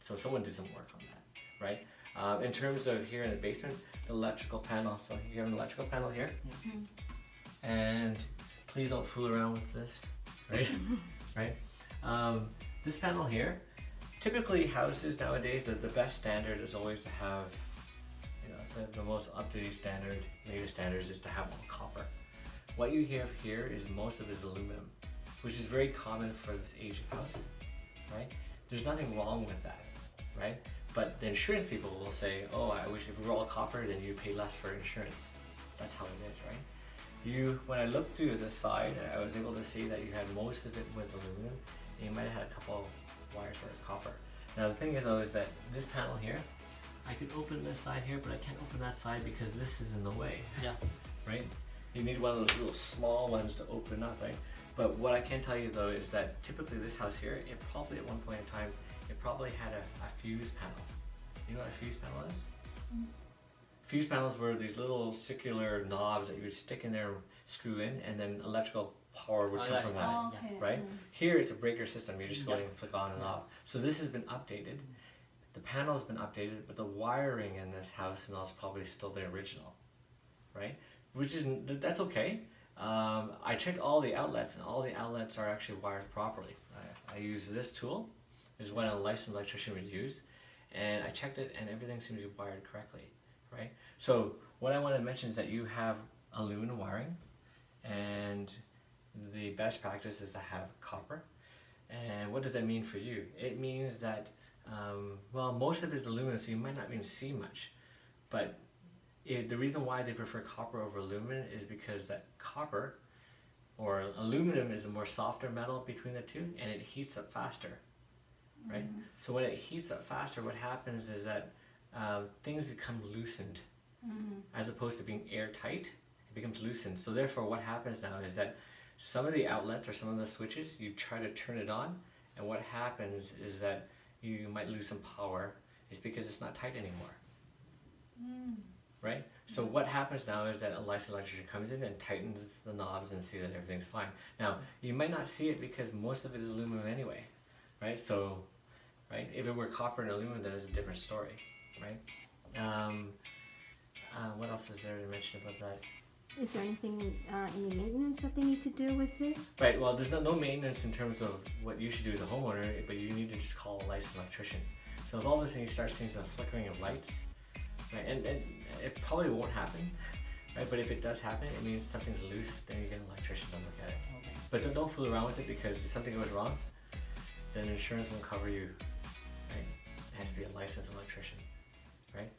So someone did some work on that, right? In terms of here in the basement, the electrical panel. So you have an electrical panel here, and please don't fool around with this, right? Right? This panel here, typically houses nowadays, the best standard is always to have, you know, the most up-to-date standard, latest standards is to have all copper. What you have here is most of it is aluminum, which is very common for this age of house, right? There's nothing wrong with that, right? But the insurance people will say, oh, I wish if we were all copper, then you pay less for insurance. That's how it is, right? When I looked through the side, I was able to see that you had most of it was aluminum, and you might have had a couple wires for copper. Now the thing is though, is that this panel here, I could open this side here, but I can't open that side because this is in the way. Yeah. Right? You need one of those little small ones to open up, right? But what I can tell you though is that typically this house here, it probably at one point in time, it probably had a fuse panel. You know what a fuse panel is? Fuse panels were these little circular knobs that you would stick in there, screw in, and then electrical power would come from that. Oh, okay. Right? Here it's a breaker system, you're just going to flick on and off. So this has been updated. The panel's been updated, but the wiring in this house and all is probably still the original. Right? That's okay. I checked all the outlets, and all the outlets are actually wired properly. I use this tool, is what a licensed electrician would use, and I checked it and everything seems to be wired correctly. Right? So what I want to mention is that you have aluminum wiring, and the best practice is to have copper. And what does that mean for you? It means that, well, most of it is aluminum, so you might not even see much. But the reason why they prefer copper over aluminum is because that copper, or aluminum, is a more softer metal between the two, and it heats up faster. Right? So when it heats up faster, what happens is that things become loosened, as opposed to being airtight. It becomes loosened. So therefore, what happens now is that some of the outlets or some of the switches, you try to turn it on, and what happens is that you might lose some power. It's because it's not tight anymore. Right? So what happens now is that a licensed electrician comes in and tightens the knobs and see that everything's fine. Now, you might not see it because most of it is aluminum anyway. Right? So, right? If it were copper and aluminum, then it's a different story. Right? What else is there to mention about that? Is there anything, any maintenance that they need to do with it? Right, well, there's no maintenance in terms of what you should do as a homeowner, but you need to just call a licensed electrician. So if all of a sudden you start seeing some flickering of lights, right, and it probably won't happen, right, but if it does happen, it means something's loose, then you get an electrician to look at it. Okay. But don't fool around with it, because if something goes wrong, then insurance won't cover you, right? It has to be a licensed electrician, right?